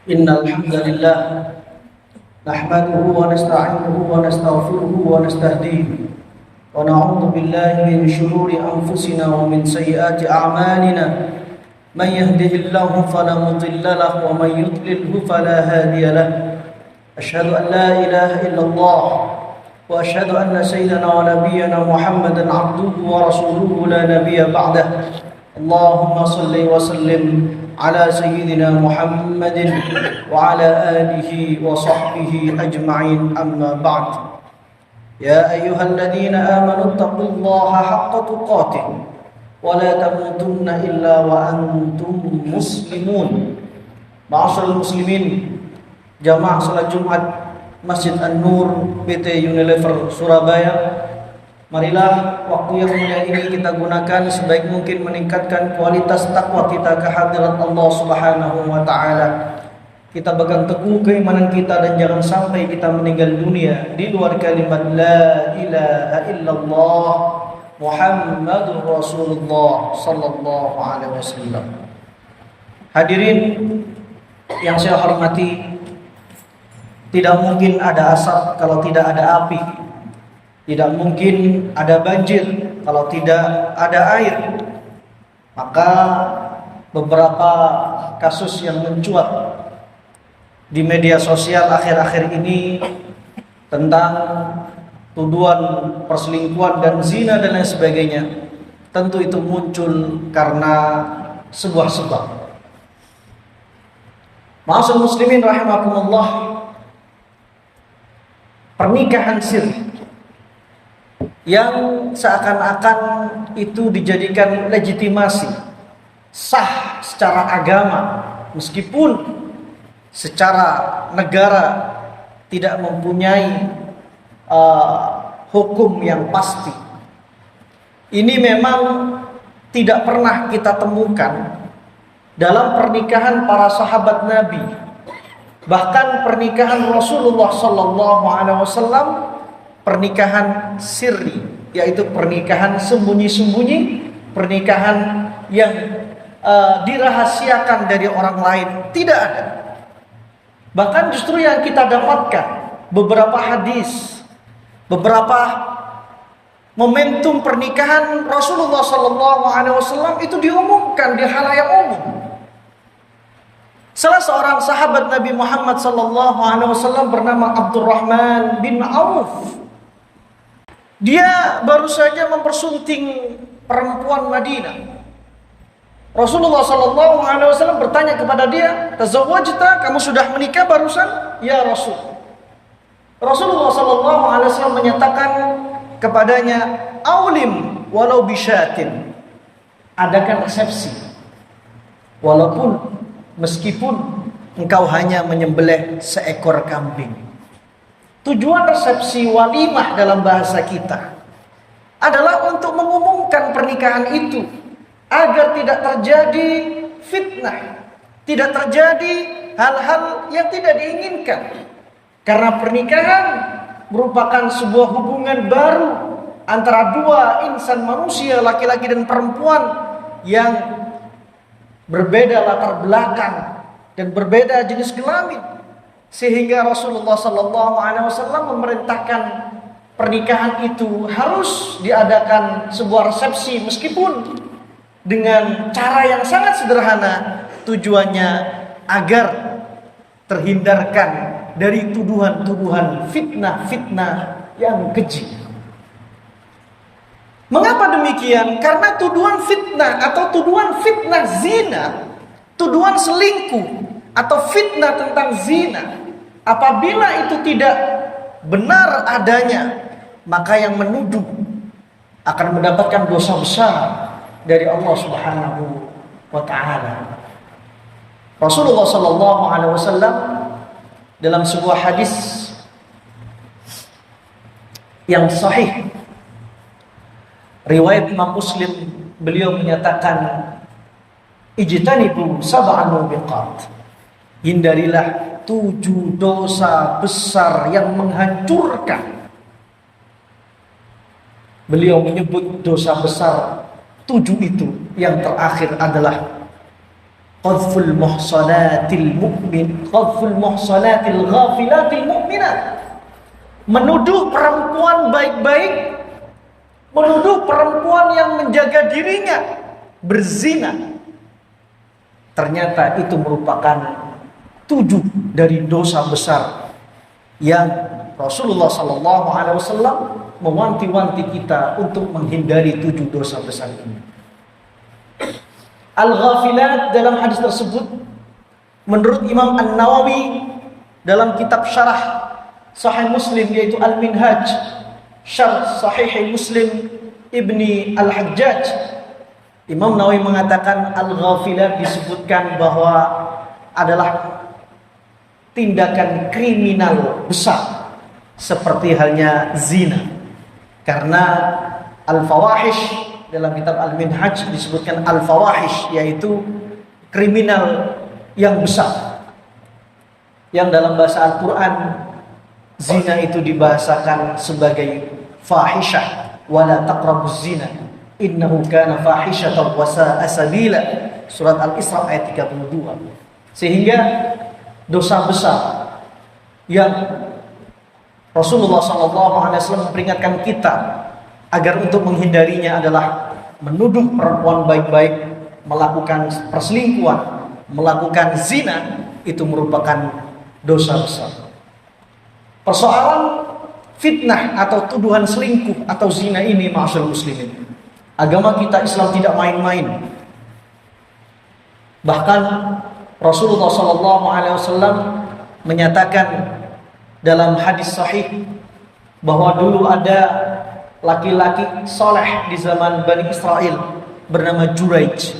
إن الحمد لله نحمده ونستعينه ونستغفره ونستهديه ونعوذ بالله من شرور أنفسنا ومن سيئات أعمالنا من يهده الله فلا مضل له ومن يضلله فلا هادي له أشهد أن لا إله إلا الله وأشهد أن سيدنا ونبينا محمدا عبده ورسوله لا نبي بعده اللهم صل وسلم على سيدنا محمد وعلى آله وصحبه أجمعين أما بعد يا أيها الذين آمنوا اتقوا الله حق تقاته ولا تموتن إلا وأنتم مسلمون. Ma'asyiral muslimin, jamaah salat Jumat Masjid An-Nur PT Unilever Surabaya, marilah waktu yang mulia ini kita gunakan sebaik mungkin meningkatkan kualitas takwa kita ke hadirat Allah Subhanahu wa taala. Kita pegang teguh keimanan kita dan jangan sampai kita meninggal dunia di luar kalimat la ilaha illallah Muhammadur Rasulullah sallallahu alaihi wasallam. Hadirin yang saya hormati, tidak mungkin ada asap kalau tidak ada api. Tidak mungkin ada banjir kalau tidak ada air. Maka beberapa kasus yang mencuat di media sosial akhir-akhir ini tentang tuduhan perselingkuhan dan zina dan lain sebagainya, tentu itu muncul karena sebuah sebab. Ma'asyiral muslimin rahimakumullah, pernikahan siri yang seakan-akan itu dijadikan legitimasi sah secara agama, meskipun secara negara tidak mempunyai hukum yang pasti. Ini memang tidak pernah kita temukan dalam pernikahan para sahabat Nabi, bahkan pernikahan Rasulullah sallallahu alaihi wasallam, pernikahan sirri, yaitu pernikahan sembunyi-sembunyi, pernikahan yang dirahasiakan dari orang lain, tidak ada. Bahkan justru yang kita dapatkan beberapa hadis, beberapa momentum pernikahan Rasulullah sallallahu alaihi wasallam itu diumumkan di halayak umum. Salah seorang sahabat Nabi Muhammad sallallahu alaihi wasallam bernama Abdurrahman bin Auf. Dia baru saja mempersunting perempuan Madinah. Rasulullah sallallahu alaihi wasallam bertanya kepada dia, "Tazawwajta? Kamu sudah menikah barusan?" "Ya Rasul." Rasulullah sallallahu alaihi wasallam menyatakan kepadanya, "Aulim walau bisyatin." Adakan resepsi. Walaupun meskipun engkau hanya menyembelih seekor kambing. Tujuan resepsi walimah dalam bahasa kita adalah untuk mengumumkan pernikahan itu agar tidak terjadi fitnah, tidak terjadi hal-hal yang tidak diinginkan. Karena pernikahan merupakan sebuah hubungan baru antara dua insan manusia, laki-laki dan perempuan, yang berbeda latar belakang dan berbeda jenis kelamin. Sehingga Rasulullah sallallahu alaihi wasallam memerintahkan pernikahan itu harus diadakan sebuah resepsi, meskipun dengan cara yang sangat sederhana, tujuannya agar terhindarkan dari tuduhan-tuduhan fitnah-fitnah yang keji. Mengapa demikian? Karena tuduhan fitnah atau tuduhan fitnah zina, tuduhan selingkuh atau fitnah tentang zina, apabila itu tidak benar adanya, maka yang menuduh akan mendapatkan dosa besar dari Allah Subhanahu wa taala. Rasulullah sallallahu alaihi wasallam dalam sebuah hadis yang sahih riwayat Imam Muslim, beliau menyatakan, "Ijtanibu sab'an mubiqat." Hindarilah 7 dosa besar yang menghancurkan. Beliau menyebut dosa besar 7 itu, yang terakhir adalah qadful muhsanatil ghafilatil mu'minat. Menuduh perempuan baik-baik, menuduh perempuan yang menjaga dirinya berzina. Ternyata itu merupakan 7 dari dosa besar yang Rasulullah SAW mewanti-wanti kita untuk menghindari 7 dosa besar ini. Al-ghafilat dalam hadis tersebut menurut Imam An-Nawawi dalam kitab syarah Sahih Muslim, yaitu Al-Minhaj Syarh Sahih Muslim Ibni Al-Hajjaj, Imam Nawawi mengatakan al-ghafilat disebutkan bahwa adalah tindakan kriminal besar seperti halnya zina. Karena al-fawahish dalam kitab Al-Minhaj disebutkan al-fawahish, yaitu kriminal yang besar, yang dalam bahasa Al-Quran zina itu dibahasakan sebagai fahishah, wala taqrabuz zina innahu kana fahishatan wa sa'a sabila, surat Al-Isra ayat 32. Sehingga dosa besar yang Rasulullah SAW memperingatkan kita agar untuk menghindarinya adalah menuduh perempuan baik-baik melakukan perselingkuhan, melakukan zina, itu merupakan dosa besar. Persoalan fitnah atau tuduhan selingkuh atau zina ini, ma'asyiral muslimin, agama kita Islam tidak main-main. Bahkan Rasulullah SAW menyatakan dalam hadis sahih bahwa dulu ada laki-laki soleh di zaman Bani Israel bernama Juraij.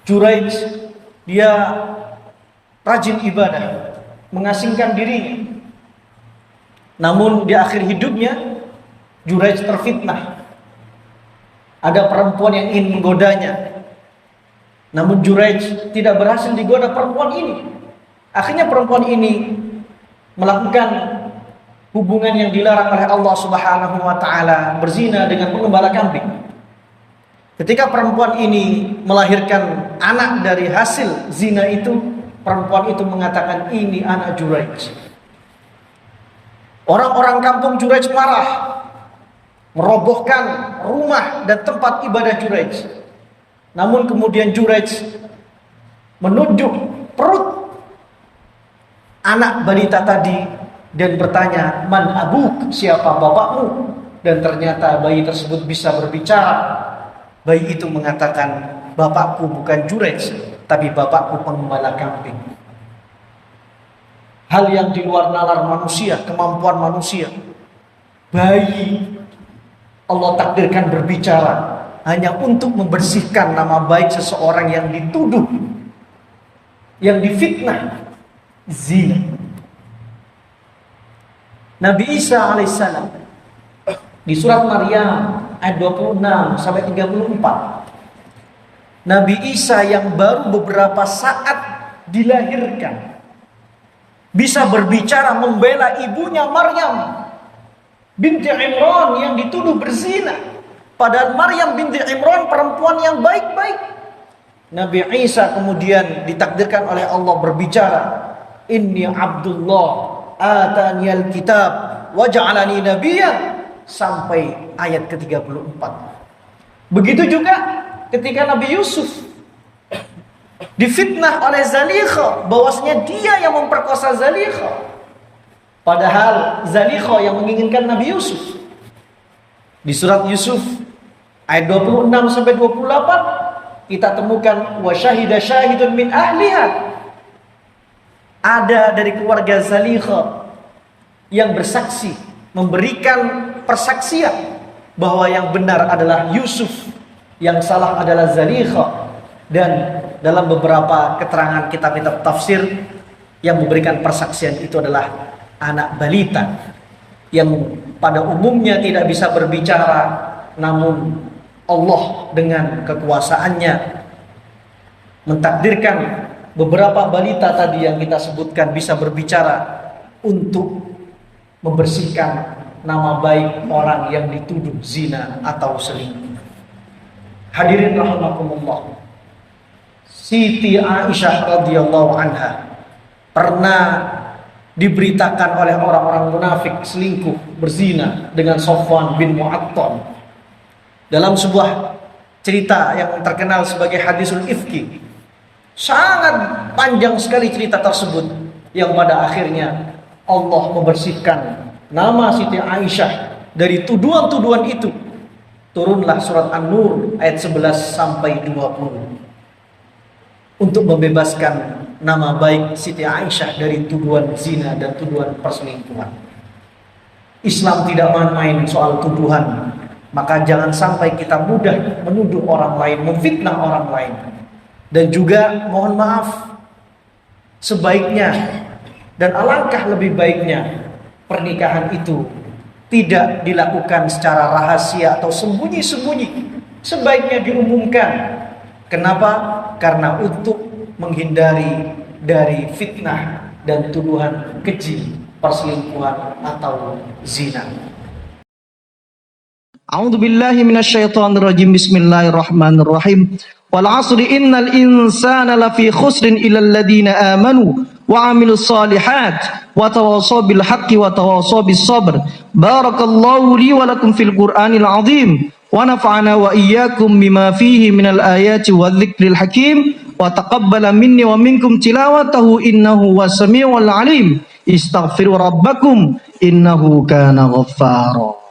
Juraij dia rajin ibadah, mengasingkan dirinya. Namun di akhir hidupnya Juraij terfitnah. Ada perempuan yang ingin menggodanya. Namun Juraij tidak berhasil digoda perempuan ini. Akhirnya perempuan ini melakukan hubungan yang dilarang oleh Allah Subhanahu wa taala, berzina dengan pengembala kambing. Ketika perempuan ini melahirkan anak dari hasil zina itu, perempuan itu mengatakan, ini anak Juraij. Orang-orang kampung Juraij marah, merobohkan rumah dan tempat ibadah Juraij. Namun kemudian Juraij menunjuk perut anak balita tadi dan bertanya, man abuk, siapa bapakmu? Dan ternyata bayi tersebut bisa berbicara. Bayi itu mengatakan, bapakku bukan Juraij, tapi bapakku pengembala kambing. Hal yang di luar nalar manusia, kemampuan manusia. Bayi Allah takdirkan berbicara hanya untuk membersihkan nama baik seseorang yang dituduh, yang difitnah zina. Nabi Isa alaihissalam di surat Maryam ayat 26 sampai 34. Nabi Isa yang baru beberapa saat dilahirkan bisa berbicara membela ibunya Maryam binti Imran yang dituduh berzina. Padahal Maryam binti Imran perempuan yang baik-baik. Nabi Isa kemudian ditakdirkan oleh Allah berbicara, Inni Abdullah ataniyal kitab wa ja'alani nabiyyan, sampai ayat ke-34. Begitu juga ketika Nabi Yusuf difitnah oleh Zalikha bahwasanya dia yang memperkosa Zalikha, padahal Zalikha yang menginginkan Nabi Yusuf. Di surat Yusuf ayat 26 sampai 28 kita temukan wa syahida syahidun min ahliha, ada dari keluarga Zalikha yang bersaksi, memberikan persaksian bahwa yang benar adalah Yusuf, yang salah adalah Zalikha. Dan dalam beberapa keterangan kitab-kitab tafsir yang memberikan persaksian itu adalah anak balita yang pada umumnya tidak bisa berbicara, namun Allah dengan kekuasaannya mentakdirkan beberapa balita tadi yang kita sebutkan bisa berbicara untuk membersihkan nama baik orang yang dituduh zina atau selingkuh. Hadirin rahimakumullah, Siti Aisyah radhiyallahu anha pernah diberitakan oleh orang-orang munafik selingkuh, berzina dengan Safwan bin Mu'attal. Dalam sebuah cerita yang terkenal sebagai hadisul ifki, sangat panjang sekali cerita tersebut, yang pada akhirnya Allah membersihkan nama Siti Aisyah dari tuduhan-tuduhan itu. Turunlah surat An-Nur ayat 11 sampai 20 untuk membebaskan nama baik Siti Aisyah dari tuduhan zina dan tuduhan perselingkuhan. Islam tidak main-main soal tuduhan, maka jangan sampai kita mudah menuduh orang lain, memfitnah orang lain. Dan juga mohon maaf, sebaiknya dan alangkah lebih baiknya pernikahan itu tidak dilakukan secara rahasia atau sembunyi-sembunyi. Sebaiknya diumumkan. Kenapa? Karena untuk menghindari dari fitnah dan tuduhan keji, perselingkuhan atau zina. A'udzu billahi minasyaitonir rajim. Bismillahirrahmanirrahim. Wal 'asri innal insana lafi khusrin illal ladzina amanu wa 'amilus solihat wa tawassaw bil haqqi wa tawassaw bis sabr. Barakallahu li wa lakum fil Qur'anil 'azim wa nafa'ana wa iyyakum bima fihi minal ayati wadh-dhikril hakim wa taqabbala minni wa minkum tilawatahu innahu was-sami'ul 'alim. Istaghfiru rabbakum innahu kana ghaffara.